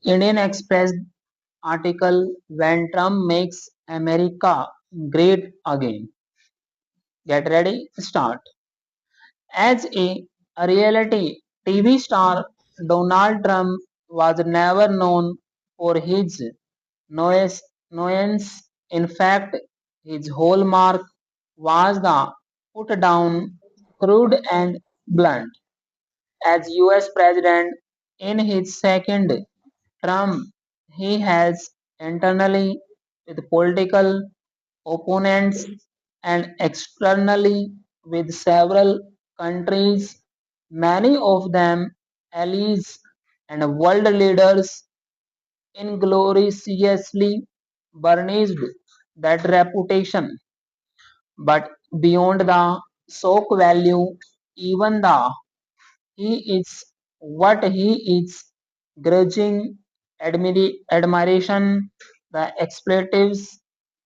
Indian Express article when Trump makes America great again. Get ready, start. As a reality TV star, Donald Trump was never known for his noise, nuance. In fact, his hallmark was the put down, crude and blunt. As US President in his second term, he has internally with political opponents and externally with several countries, many of them allies and world leaders, ingloriously burnished that reputation. But beyond the shock value, even the he is what he is, grudging admiration, the expletives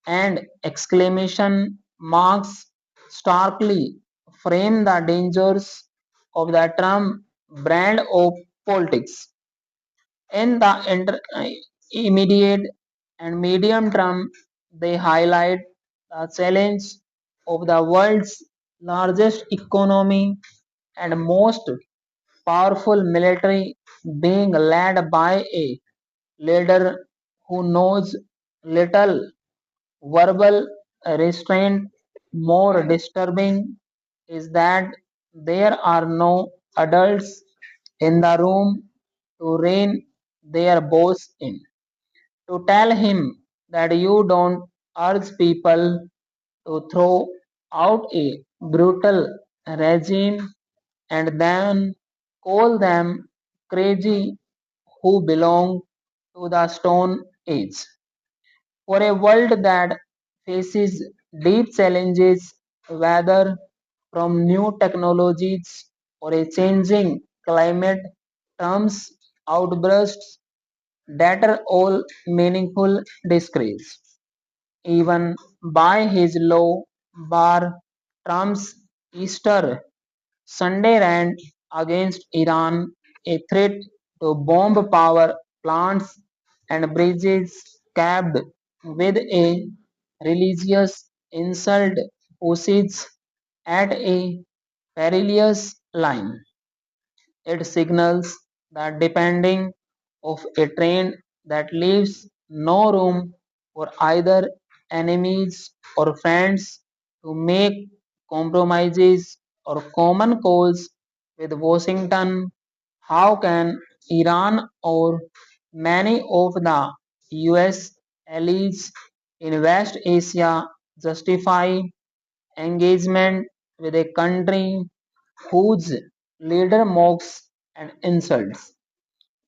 and exclamation marks starkly frame the dangers of the Trump brand of politics. In the immediate and medium term, they highlight the challenge of the world's largest economy and most powerful military being led by a leader who knows little verbal restraint. More disturbing is that there are no adults in the room to rein their boss in, to tell him that you don't urge people to throw out a brutal regime and then call them crazy who belong to the Stone Age. For a world that faces deep challenges, whether from new technologies or a changing climate, Trump's outbursts that are all meaningful disgrace. Even by his low bar, Trump's Easter Sunday rant against Iran, a threat to bomb power plants and bridges capped with a religious insult, pushes at a perilous line. It signals the depending of a trend that leaves no room for either enemies or friends to make compromises or common cause with Washington. How can Iran or many of the US allies in West Asia justify engagement with a country whose leader mocks and insults?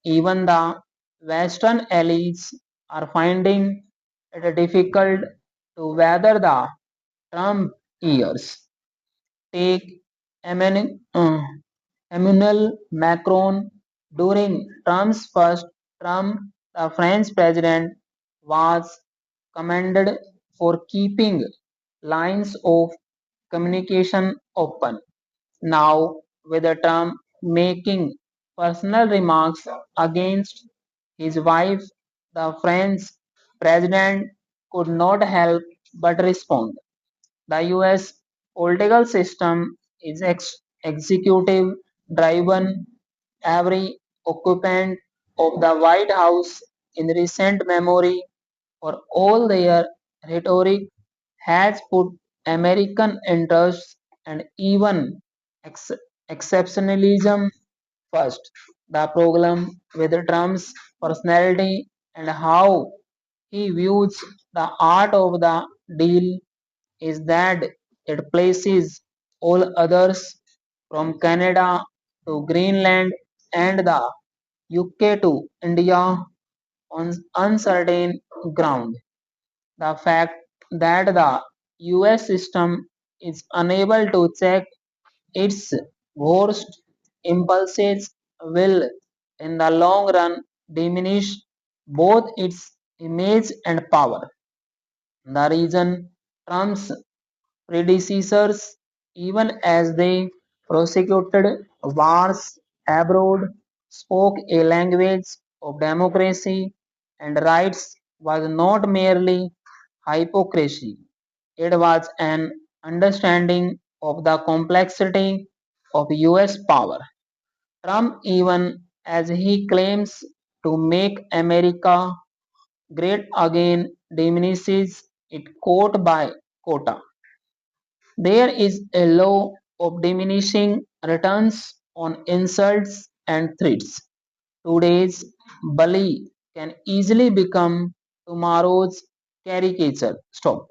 Even the Western allies are finding it difficult to weather the Trump years. Take Emmanuel Macron during Trump's first term, the French president was commended for keeping lines of communication open. Now, with Trump making personal remarks against his wife, the French president could not help but respond. The US political system is executive driven. Every occupant of the White House in recent memory, for all their rhetoric, has put American interests and even ex- exceptionalism first. The problem with Trump's personality and how he views the art of the deal is that it places all others from Canada to Greenland and the UK to India on uncertain ground. The fact that the US system is unable to check its worst impulses will, in the long run, diminish both its image and power. The reason Trump's predecessors, even as they prosecuted wars abroad, spoke a language of democracy and rights was not merely hypocrisy, it was an understanding of the complexity of US power. Trump, even as he claims to make America great again, diminishes it quote by quota. There is a law of diminishing returns on insults and threats. Today's bully can easily become tomorrow's caricature. Stop.